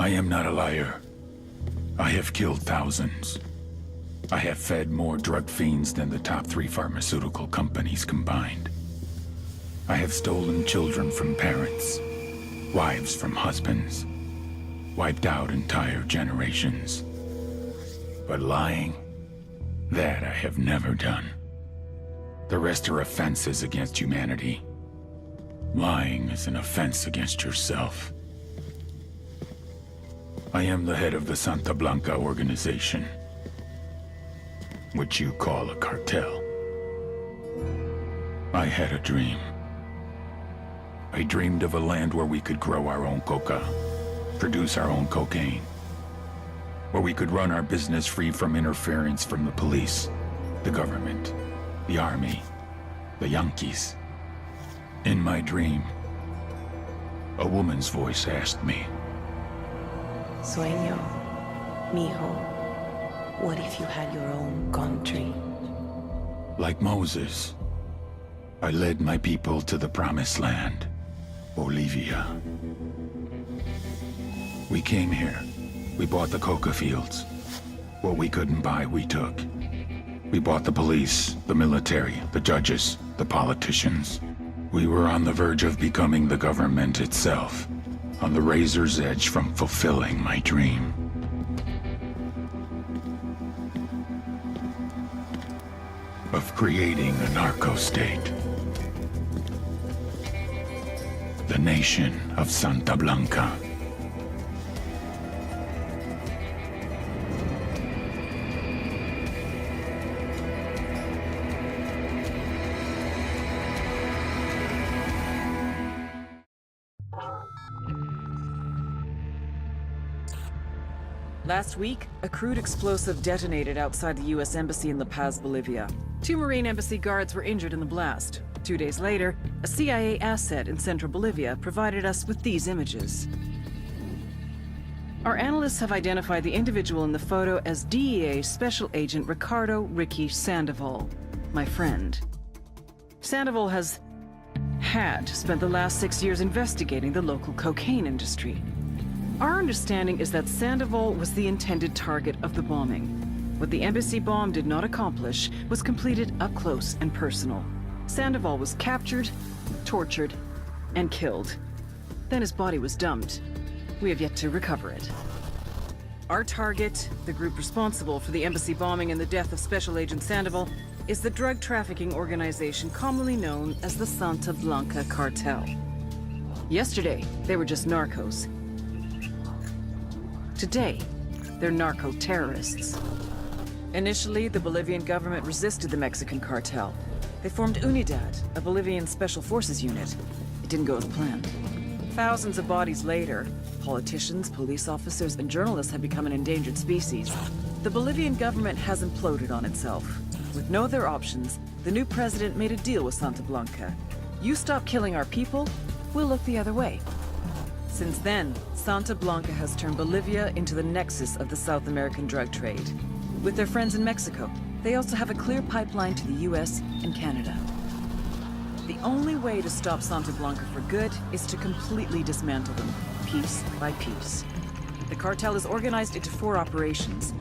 I am not a liar. I have killed thousands. I have fed more drug fiends than the top 3 pharmaceutical companies combined. I have stolen children from parents, wives from husbands, wiped out entire generations. But lying, that I have never done. The rest are offenses against humanity. Lying is an offense against yourself. I am the head of the Santa Blanca organization, which you call a cartel. I had a dream. I dreamed of a land where we could grow our own coca, produce our own cocaine, where we could run our business free from interference from the police, the government, the army, the Yankees. In my dream, a woman's voice asked me, Sueño, mijo, what if you had your own country? like Moses, I led my people to the promised land, Bolivia. We came here. We bought the coca fields. What we couldn't buy, we took. We bought the police, the military, the judges, the politicians. We were on the verge of becoming the government itself, on the razor's edge from fulfilling my dream. Of creating a narco-state. The nation of Santa Blanca. Last week, a crude explosive detonated outside the U.S. Embassy in La Paz, Bolivia. 2 Marine Embassy guards were injured in the blast. 2 days later, a CIA asset in central Bolivia provided us with these images. Our analysts have identified the individual in the photo as DEA Special Agent Ricardo Ricky Sandoval, my friend. Sandoval had spent the last 6 years investigating the local cocaine industry. Our understanding is that Sandoval was the intended target of the bombing. What the embassy bomb did not accomplish was completed up close and personal. Sandoval was captured, tortured, and killed. Then his body was dumped. We have yet to recover it. Our target, the group responsible for the embassy bombing and the death of Special Agent Sandoval, is the drug trafficking organization commonly known as the Santa Blanca Cartel. Yesterday, they were just narcos. Today, they're narco-terrorists. Initially, the Bolivian government resisted the Mexican cartel. They formed Unidad, a Bolivian special forces unit. It didn't go as planned. Thousands of bodies later, politicians, police officers, and journalists have become an endangered species. The Bolivian government has imploded on itself. With no other options, the new president made a deal with Santa Blanca. You stop killing our people, we'll look the other way. Since then, Santa Blanca has turned Bolivia into the nexus of the South American drug trade. With their friends in Mexico, they also have a clear pipeline to the US and Canada. The only way to stop Santa Blanca for good is to completely dismantle them, piece by piece. The cartel is organized into 4 operations: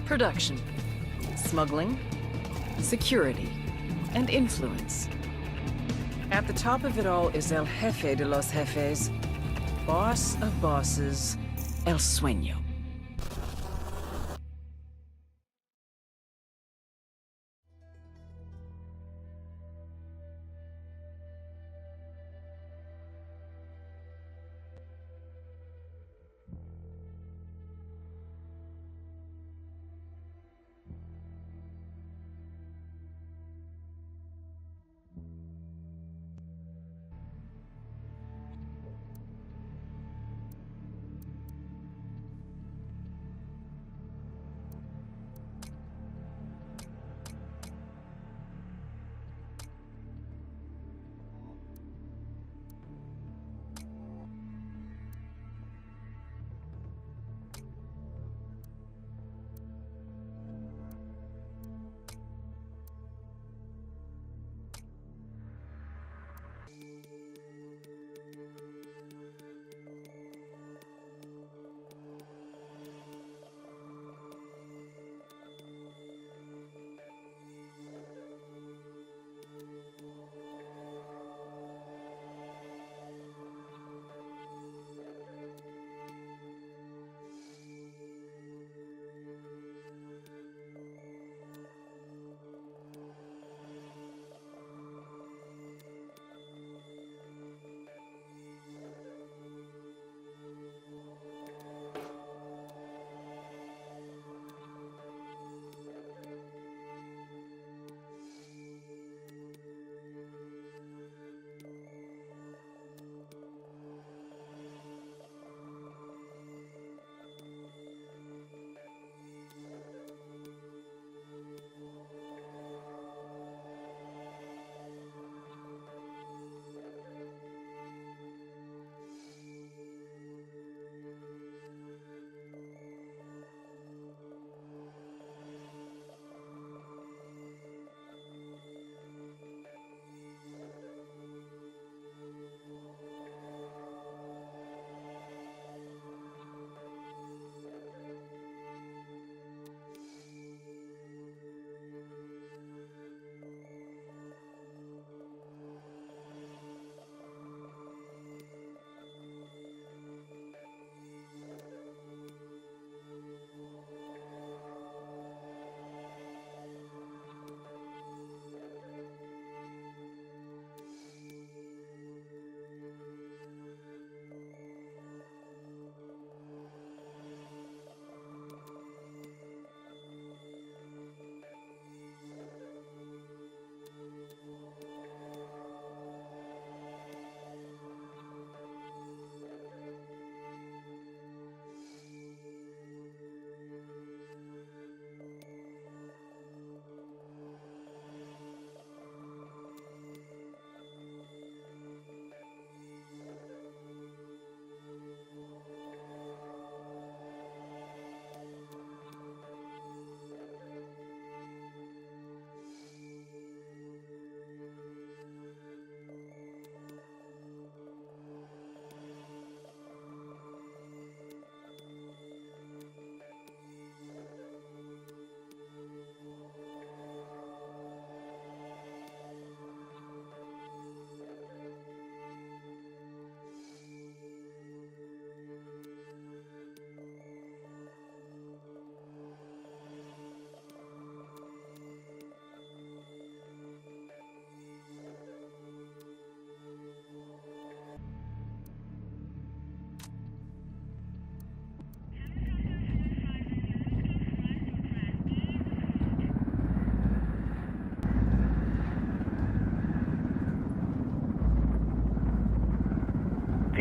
production, smuggling, security, and influence. At the top of it all is El Jefe de los Jefes, boss of bosses, El Sueño.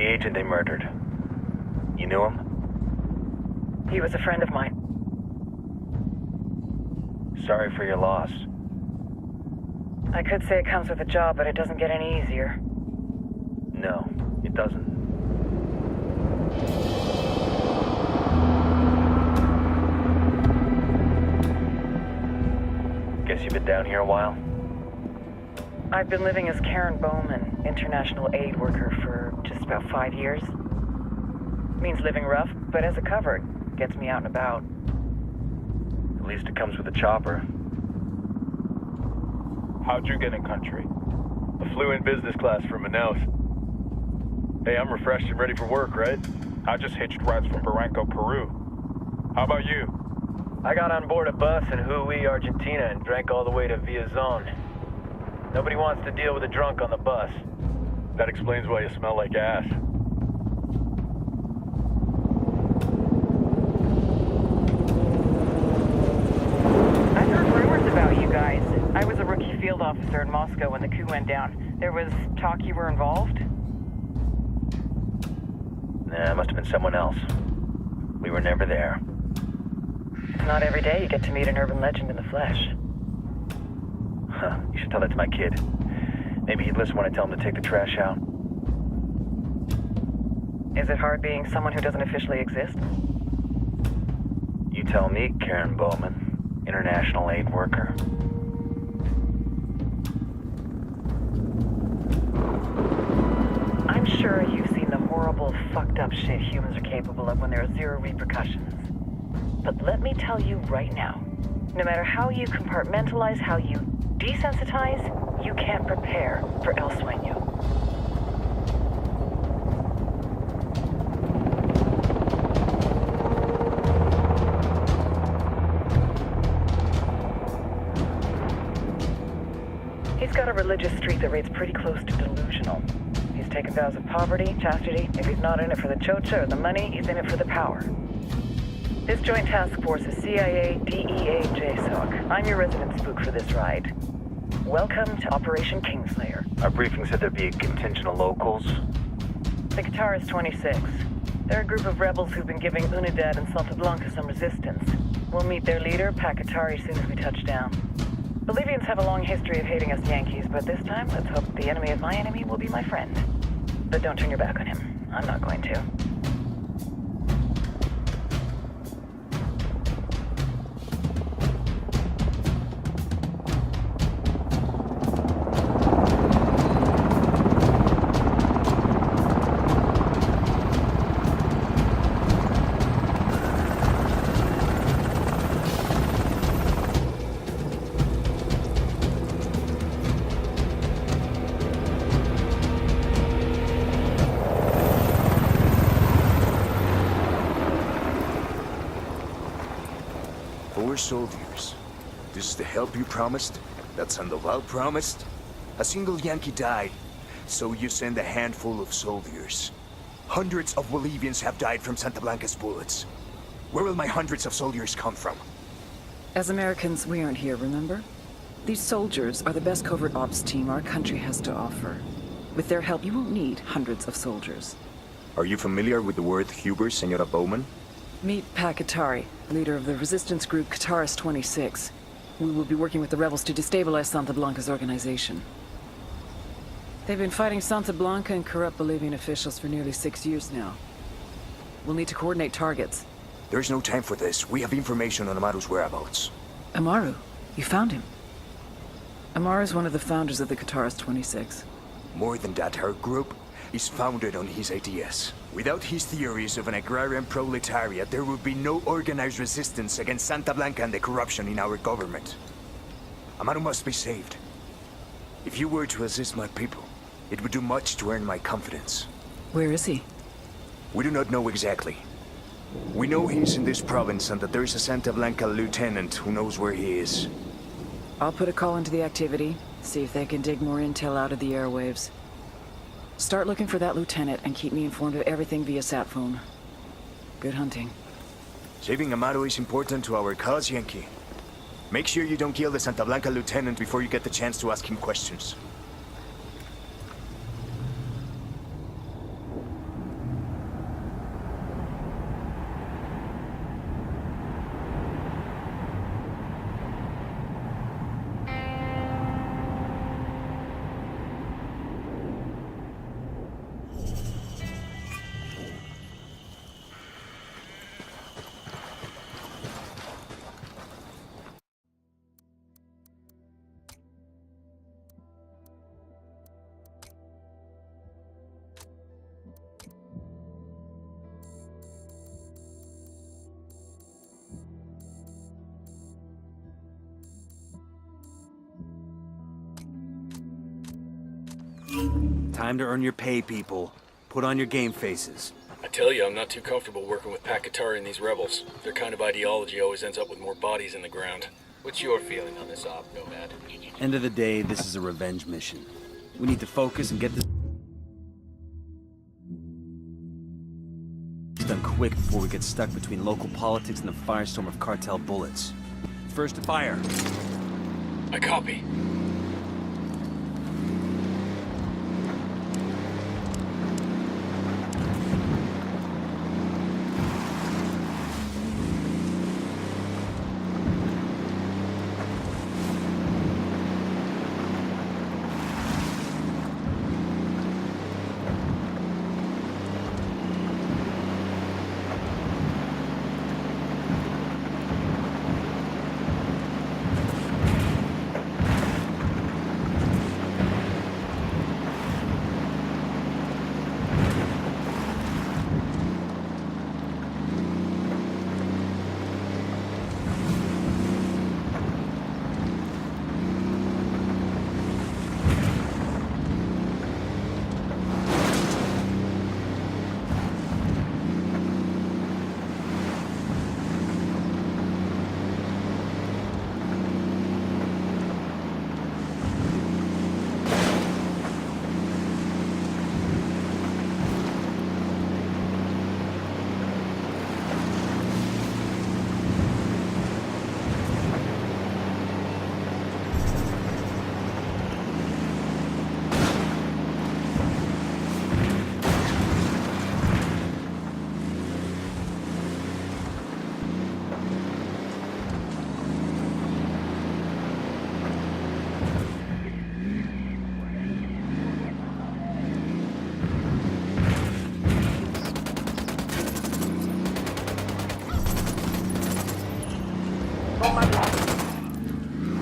agent they murdered. You knew him? He was a friend of mine. Sorry for your loss. I could say it comes with a job, but it doesn't get any easier. No, it doesn't. Guess you've been down here a while? I've been living as Karen Bowman, international aid worker, for just about 5 years. Means living rough, but as a cover, it gets me out and about. At least it comes with a chopper. How'd you get in country? I flew in business class from Manaus. Hey, I'm refreshed and ready for work, right? I just hitched rides from Barranco, Peru. How about you? I got on board a bus in Hui, Argentina, and drank all the way to Villazon. Nobody wants to deal with a drunk on the bus. That explains why you smell like ass. I've heard rumors about you guys. I was a rookie field officer in Moscow when the coup went down. There was talk you were involved? Nah, it must have been someone else. We were never there. It's not every day you get to meet an urban legend in the flesh. Huh, you should tell that to my kid. Maybe he'd listen when I tell him to take the trash out. Is it hard being someone who doesn't officially exist? You tell me, Karen Bowman, international aid worker. I'm sure you've seen the horrible, fucked up shit humans are capable of when there are zero repercussions. But let me tell you right now, no matter how you compartmentalize, how you desensitize, you can't prepare for El Sueño. He's got a religious streak that rates pretty close to delusional. He's taken vows of poverty, chastity. If he's not in it for the chocha or the money, he's in it for the power. This joint task force is CIA, DEA, JSOC. I'm your resident spook for this ride. Welcome to Operation Kingslayer. Our briefing said there'd be a contingent of locals. The Guitarist 26. They're a group of rebels who've been giving Unidad and Santa Blanca some resistance. We'll meet their leader, Pakatari, soon as we touch down. Bolivians have a long history of hating us Yankees, but this time, let's hope the enemy of my enemy will be my friend. But don't turn your back on him. I'm not going to. Soldiers. This is the help you promised? That Sandoval promised? A single Yankee died, so you send a handful of soldiers. Hundreds of Bolivians have died from Santa Blanca's bullets. Where will my hundreds of soldiers come from? As Americans, we aren't here, remember? These soldiers are the best covert ops team our country has to offer. With their help, you won't need hundreds of soldiers. Are you familiar with the word Huber, Senora Bowman? Meet Pakatari, leader of the resistance group Guitarist 26. We will be working with the rebels to destabilize Santa Blanca's organization. They've been fighting Santa Blanca and corrupt Bolivian officials for nearly 6 years now. We'll need to coordinate targets. There's no time for this. We have information on Amaru's whereabouts. Amaru? You found him? Amaru is one of the founders of the Guitarist 26. More than that, her group is founded on his ideas. Without his theories of an agrarian proletariat, there would be no organized resistance against Santa Blanca and the corruption in our government. Amaru must be saved. If you were to assist my people, it would do much to earn my confidence. Where is he? We do not know exactly. We know he's in this province and that there is a Santa Blanca lieutenant who knows where he is. I'll put a call into the activity, see if they can dig more intel out of the airwaves. Start looking for that lieutenant and keep me informed of everything via sat phone. Good hunting. Saving Amaru is important to our cause, Yankee. Make sure you don't kill the Santa Blanca lieutenant before you get the chance to ask him questions. Time to earn your pay, people. Put on your game faces. I tell you, I'm not too comfortable working with Pakatari and these rebels. Their kind of ideology always ends up with more bodies in the ground. What's your feeling on this op, Nomad? End of the day, this is a revenge mission. We need to focus and get this done quick before we get stuck between local politics and the firestorm of cartel bullets. First to fire. I copy.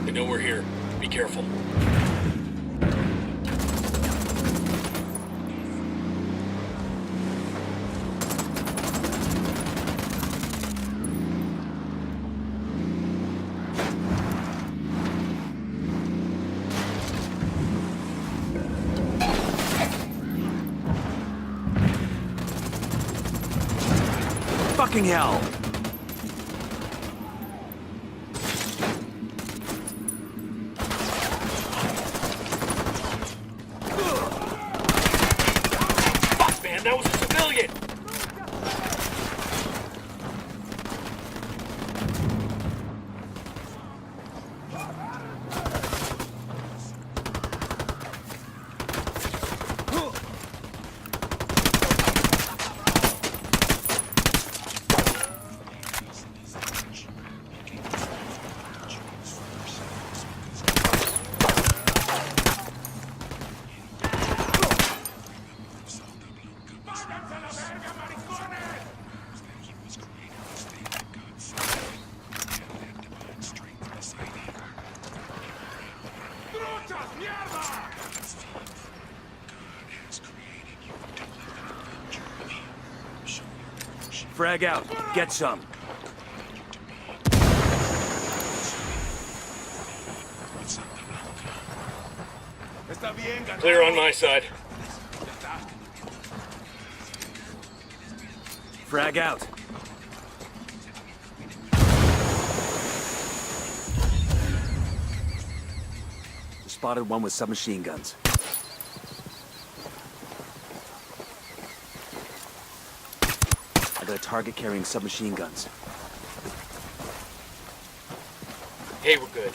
They know we're here. Be careful. Fucking hell! That was a civilian! Frag out. Get some. Clear on my side. Frag out. Spotted one with submachine guns. I got a target carrying submachine guns. Hey, we're good.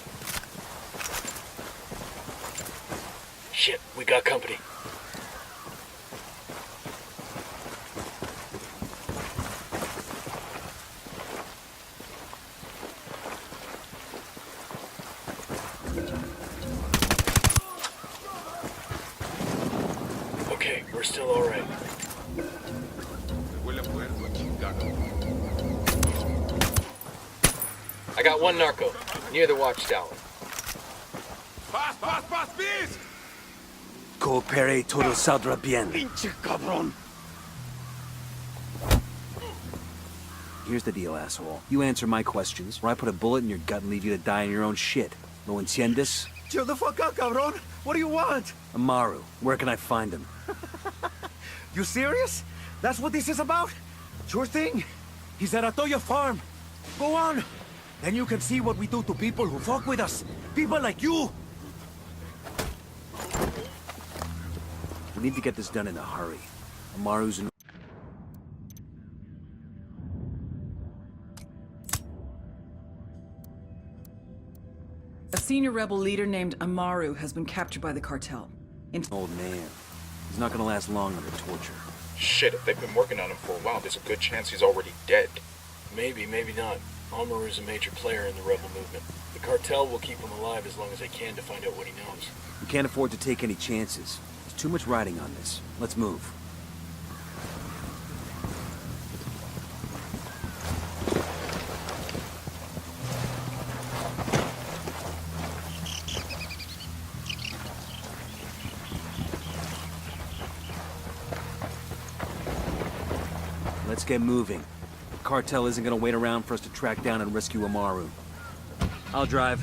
Shit, we got company. Okay, we're still all right. I got one narco, near the watchtower. Coopere todo saldrá bien. Here's the deal, asshole. You answer my questions, or I put a bullet in your gut and leave you to die in your own shit. ¿Lo entiendes? Chill the fuck out, cabron. What do you want? Amaru, where can I find him? You serious? That's what this is about? Sure thing. He's at Atoya Farm. Go on. Then you can see what we do to people who fuck with us. People like you. We need to get this done in a hurry. Amaru's in... A senior rebel leader named Amaru has been captured by the cartel. Old man. He's not gonna last long under torture. Shit, if they've been working on him for a while, there's a good chance he's already dead. Maybe, maybe not. Amaru's a major player in the rebel movement. The cartel will keep him alive as long as they can to find out what he knows. We can't afford to take any chances. There's too much riding on this. Let's move. Let's get moving. The cartel isn't gonna wait around for us to track down and rescue Amaru. I'll drive.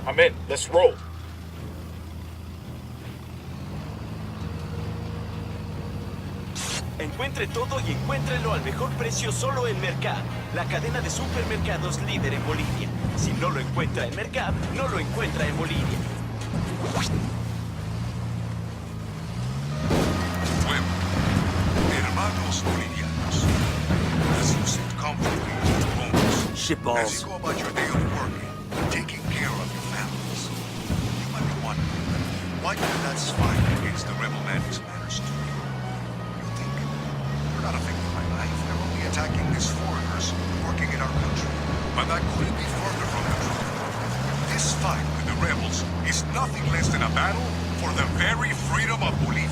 I'm in. Let's roll. Encuentre todo y encuéntrelo al mejor precio solo en Mercab, la cadena de supermercados líder en Bolivia. Si no lo encuentra en Mercab, no lo encuentra en Bolivia. Hermanos bolivianos, as you sit comfortably in your homes, Shitballs. as you go about your day of work, taking care of your families, you might be wondering, why do that spy against the rebel bandits matters to you? You think, they're not affecting my life, they're only attacking these foreigners working in our country. But that couldn't be further from the truth. This fight with the rebels is nothing less than a battle for the very freedom of Bolivia.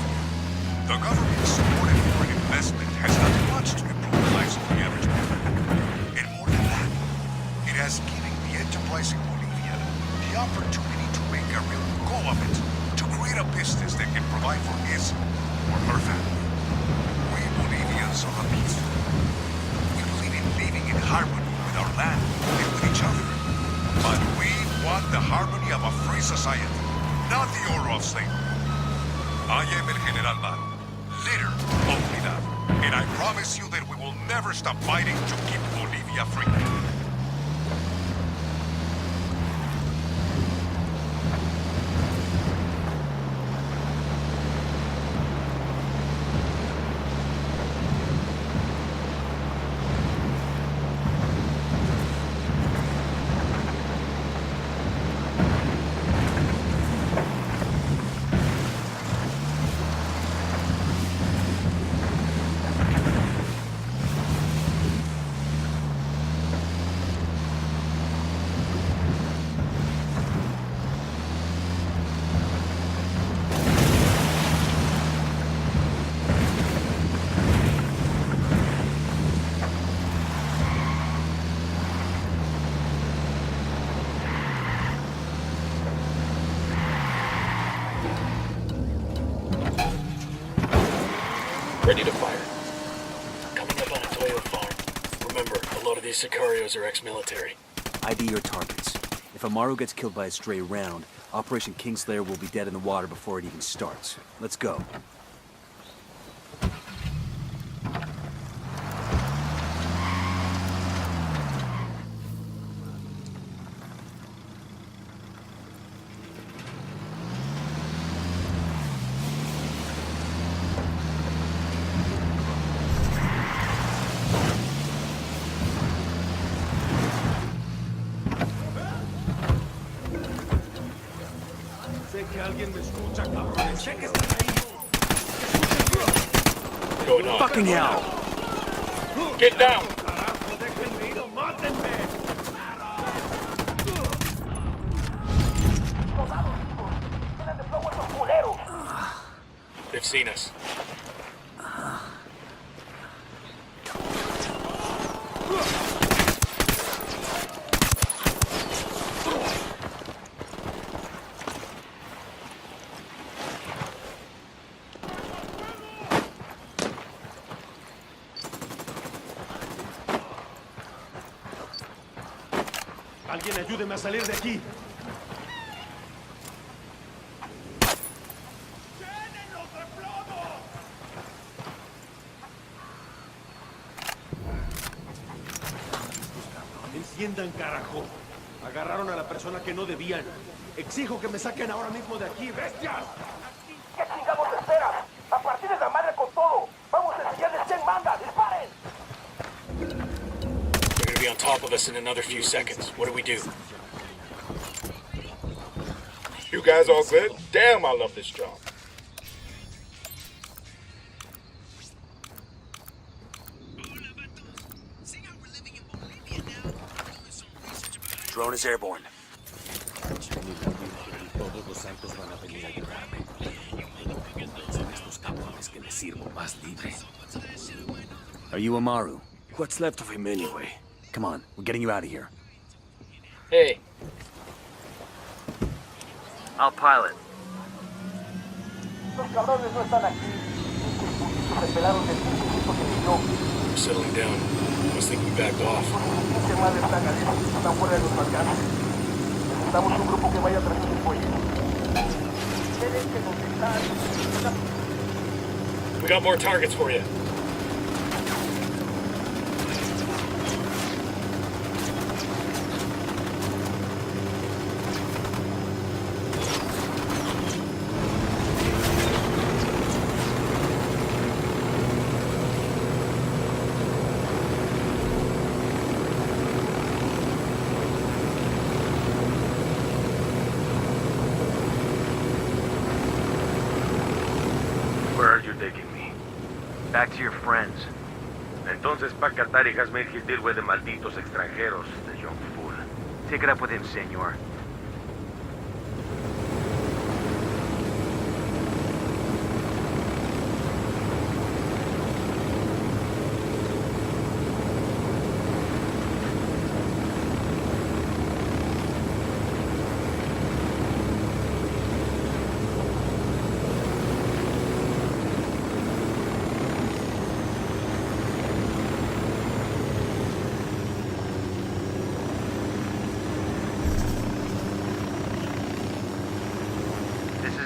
The government's support and foreign investment has done much to improve the lives of the average man. And more than that, it has given the enterprising Bolivian the opportunity to make a real go of it, to create a business that can provide for his or her family. We Bolivians are peaceful. We believe in living in harmony with our land and with each other. But we want the harmony of a free society, not the order of slavery. I am El General Maro, leader of Unidad, and I promise you that we will never stop fighting to keep Bolivia free. Ready to fire. Coming up on a Toyo farm. Remember, a lot of these Sicarios are ex-military. ID your targets. If Amaru gets killed by a stray round, Operation Kingslayer will be dead in the water before it even starts. Let's go. Going on. Fucking hell! Get down! They've seen us. Alguien ayúdeme a salir de aquí. Enciendan, carajo. Agarraron a la persona que no debían. Exijo que me saquen ahora mismo de aquí, bestias. ¿Qué chingados esperas? A partir de la madre con todo. Vamos a enseñarles quién manda. ¡Disparen! They're gonna be on top of us in another few seconds. What do we do? You guys all good? Damn, I love this job. Drone is airborne. Are you Amaru? What's left of him anyway? Come on, we're getting you out of here. Hey. I'll pilot. Los cabrones no están aquí. Se pelaron del tipo que vivió. We're settling down. I was thinking we backed off. Pinche madre plaga de esos están fuera de los alcances. Necesitamos un grupo que vaya tras el fuelle. Tienen que contestar. We got more targets for you. Where are you taking me? Back to your friends. Entonces, pa' Qatar y has made his deal with the malditos extranjeros, the young fool. Take it up with him, senor.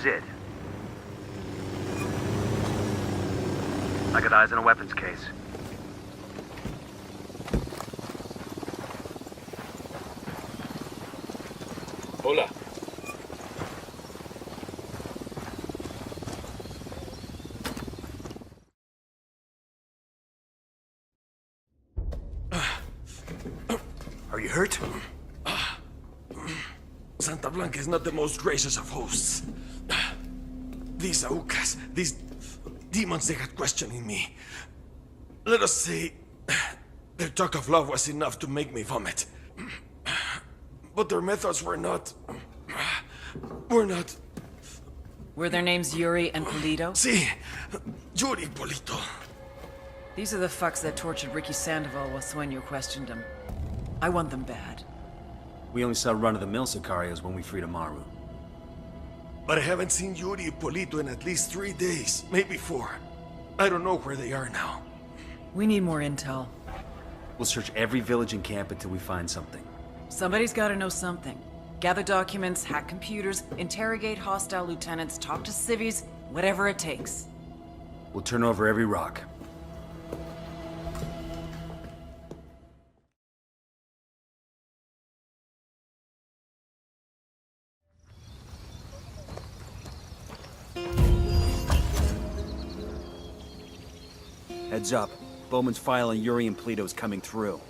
It. I got eyes on a weapons case. Hola. Are you hurt? Santa Blanca is not the most gracious of hosts. These Aucas, these demons they had questioning me. Let us say, their talk of love was enough to make me vomit. But their methods were not... Were their names Yuri and Polito? Si, Yuri Polito. These are the fucks that tortured Ricky Sandoval while Sueño questioned him. I want them bad. We only saw run-of-the-mill Sicarios when we freed Amaru. But I haven't seen Yuri and Polito in at least 3 days, maybe 4. I don't know where they are now. We need more intel. We'll search every village and camp until we find something. Somebody's gotta know something. Gather documents, hack computers, interrogate hostile lieutenants, talk to civvies, whatever it takes. We'll turn over every rock. Heads up. Bowman's file on Yuri and Polito is coming through.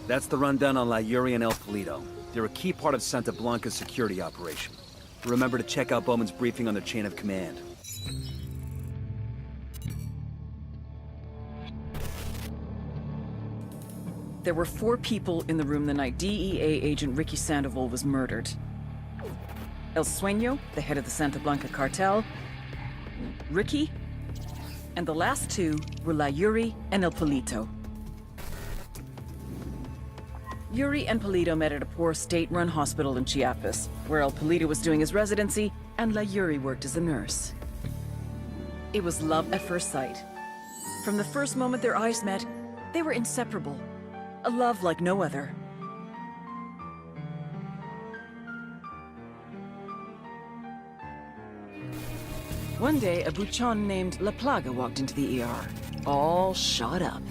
That's the rundown on La Yuri and El Polito. They're a key part of Santa Blanca's security operation. Remember to check out Bowman's briefing on their chain of command. There were 4 people in the room the night DEA agent Ricky Sandoval was murdered. El Sueño, the head of the Santa Blanca cartel, Ricky, and the last 2 were La Yuri and El Polito. Yuri and Polito met at a poor state-run hospital in Chiapas, where El Polito was doing his residency and La Yuri worked as a nurse. It was love at first sight. From the first moment their eyes met, they were inseparable. A love like no other. One day, a buchon named La Plaga walked into the ER, all shot up.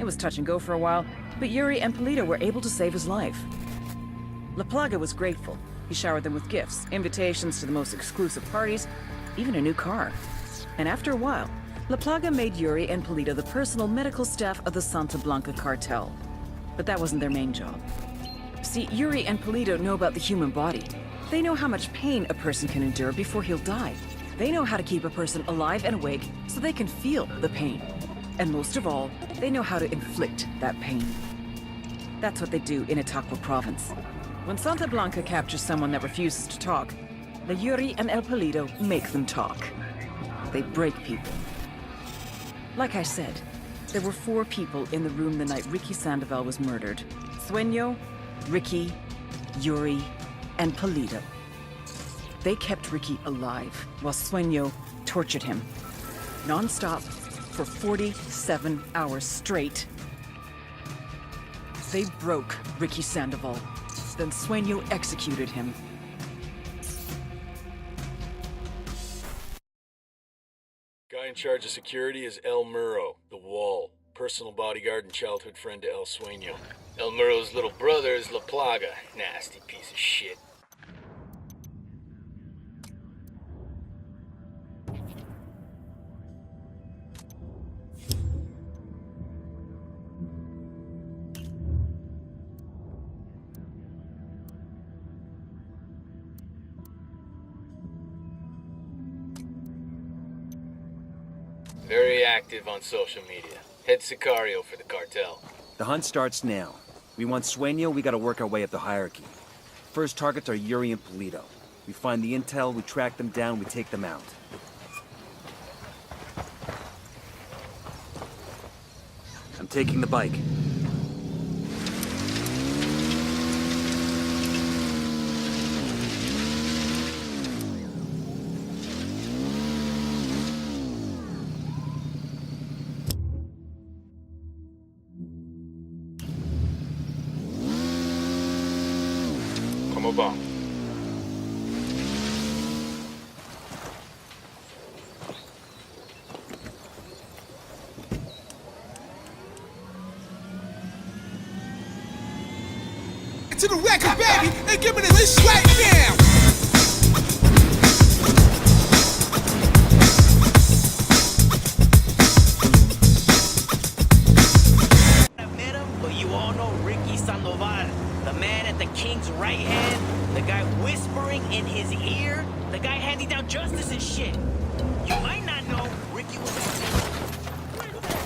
It was touch and go for a while, but Yuri and Polito were able to save his life. La Plaga was grateful. He showered them with gifts, invitations to the most exclusive parties, even a new car. And after a while, La Plaga made Yuri and Polito the personal medical staff of the Santa Blanca cartel. But that wasn't their main job. See, Yuri and Polito know about the human body. They know how much pain a person can endure before he'll die. They know how to keep a person alive and awake so they can feel the pain. And most of all, they know how to inflict that pain. That's what they do in Itaqua province. When Santa Blanca captures someone that refuses to talk, the Yuri and El Polito make them talk. They break people. Like I said, there were 4 people in the room the night Ricky Sandoval was murdered. Sueño, Ricky, Yuri, and Polito. They kept Ricky alive while Sueño tortured him. Non-stop for 47 hours straight. They broke Ricky Sandoval. Then Sueño executed him. Guy in charge of security is El Muro, the Wall. Personal bodyguard and childhood friend to El Sueño. El Muro's little brother is La Plaga. Nasty piece of shit. Very active on social media. Head Sicario for the cartel. The hunt starts now. We want Sueño, we gotta work our way up the hierarchy. First targets are Yuri and Polito. We find the intel, we track them down, we take them out. I'm taking the bike. Como va? To the record, baby, and give me this right now. I've met him, but you all know Ricky Sandoval, the man at the king's right hand, the guy whispering in his ear, the guy handing down justice and shit. You might not know Ricky was.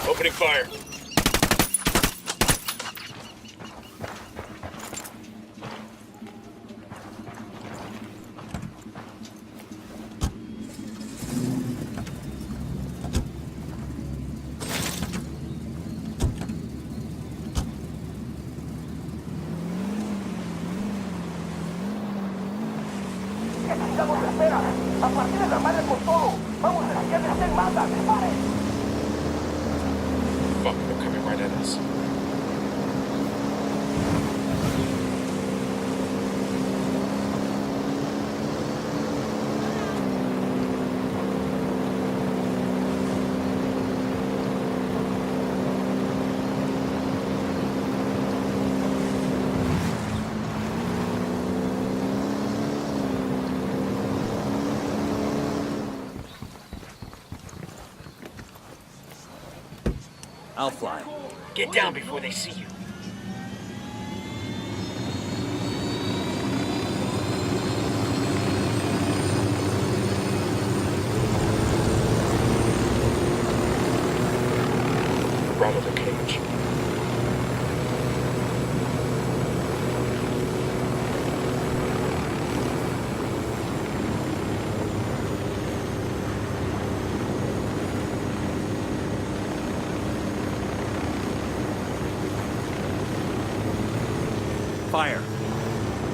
Opening fire. Necesitamos espera. A partir de la madre con todo. Vamos a enseñarles quién manda. ¡Disparen! Fuck, they're coming right at us. I'll fly. Get down before they see you. Right of the cage. Fire.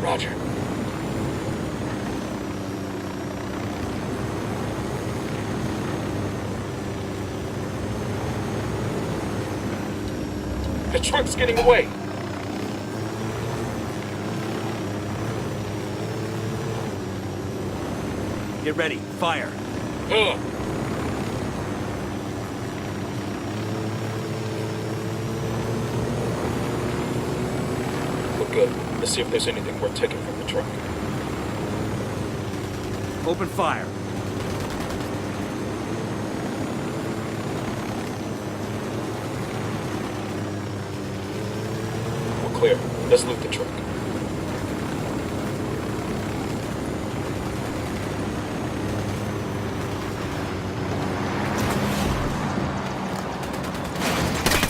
Roger. The truck's getting away! Get ready. Fire. Ugh! We're good. Let's see if there's anything worth taking from the truck. Open fire. We're clear. Let's loot the truck.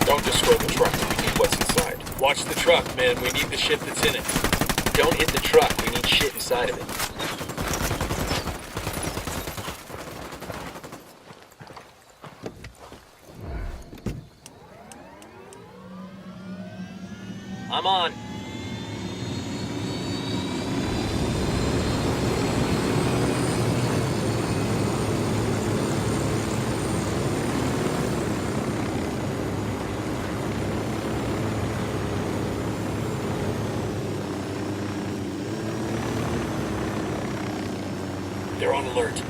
Don't destroy the truck. We need what's inside. Watch the truck, man. We need the shit that's in it. Don't hit the truck. We need shit inside of it. I'm on. They're on alert.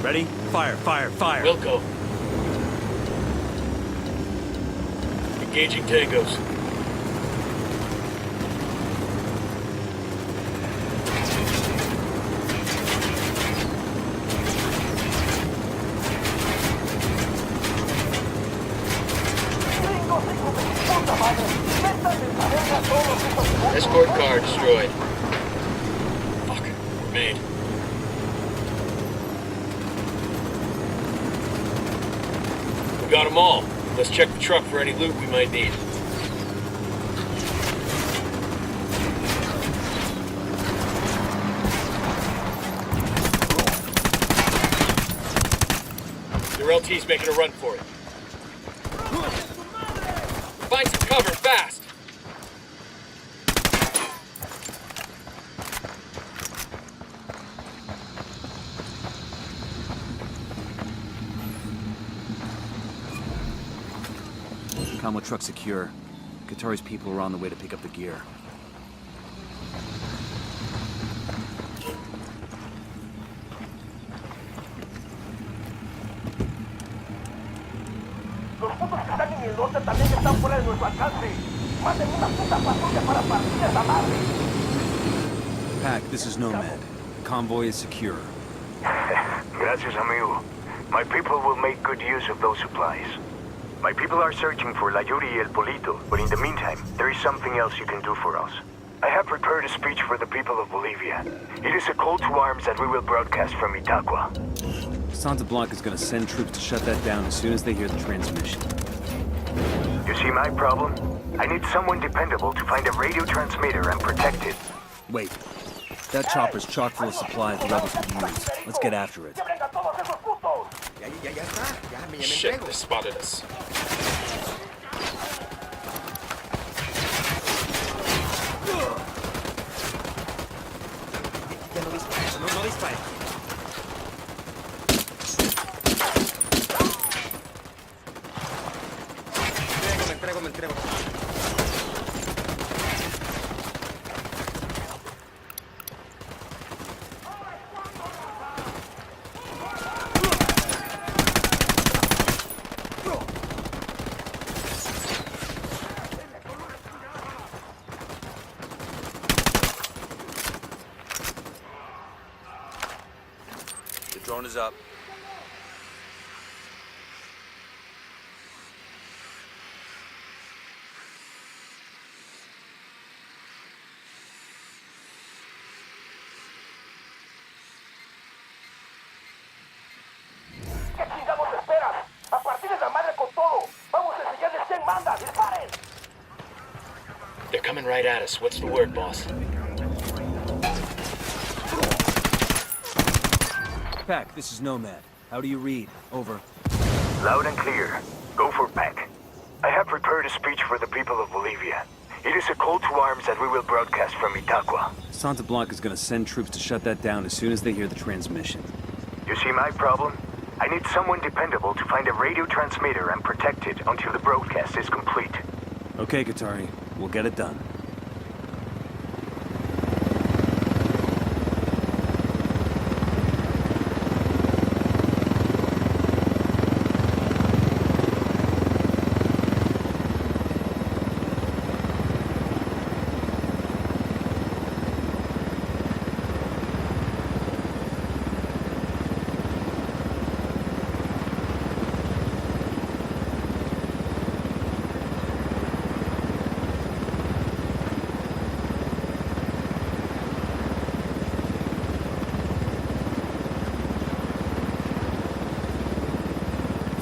Ready? Fire, fire, fire. We'll go. Engaging tangos. Escort car destroyed. Fuck. We're made. We got them all. Let's check the truck for any loot we might need. Your LT's making a run for it. Find some cover, fast! Combo truck secure. Qatari's people are on the way to pick up the gear. Los putos que están en el norte también están fuera de nuestro alcance. Manden una puta patrulla para partir esa madre. Pac, this is Nomad. Convoy is secure. Gracias, amigo. My people will make good use of those supplies. My people are searching for La Yuri y El Polito, but in the meantime, there is something else you can do for us. I have prepared a speech for the people of Bolivia. It is a call to arms that we will broadcast from Itaqua. Santa Blanca's gonna send troops to shut that down as soon as they hear the transmission. You see my problem? I need someone dependable to find a radio transmitter and protect it. Wait. That chopper's chock full of supplies the rebels could use. Let's get after it. Shit, they spotted us. No dispare. Me entrego. The drone is up. ¿Qué chingados esperas? A partir de la madre con todo. Vamos a enseñarles quién manda. ¡Disparen! They're coming right at us. What's the word, boss? Pac, this is Nomad. How do you read? Over. Loud and clear. Go for Pac. I have prepared a speech for the people of Bolivia. It is a call to arms that we will broadcast from Itaqua. Santa Blanca's gonna send troops to shut that down as soon as they hear the transmission. You see my problem? I need someone dependable to find a radio transmitter and protect it until the broadcast is complete. Okay, Qatari. We'll get it done.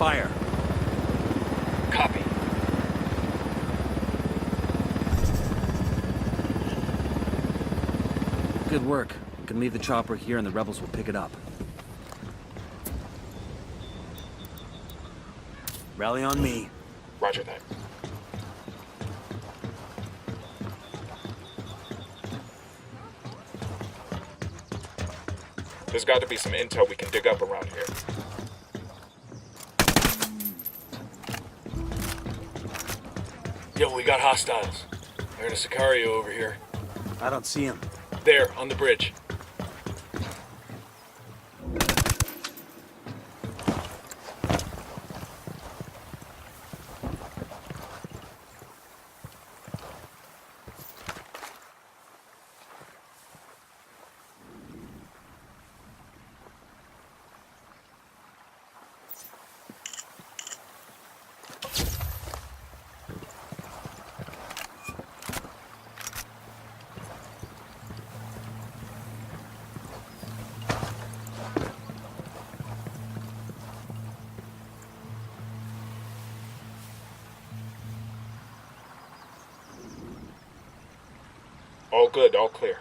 Fire. Copy. Good work. We can leave the chopper here and the rebels will pick it up. Rally on me. Roger that. There's got to be some intel we can dig up around here. Yo, we got hostiles. They're in a Sicario over here. I don't see him. There, on the bridge. All good, all clear.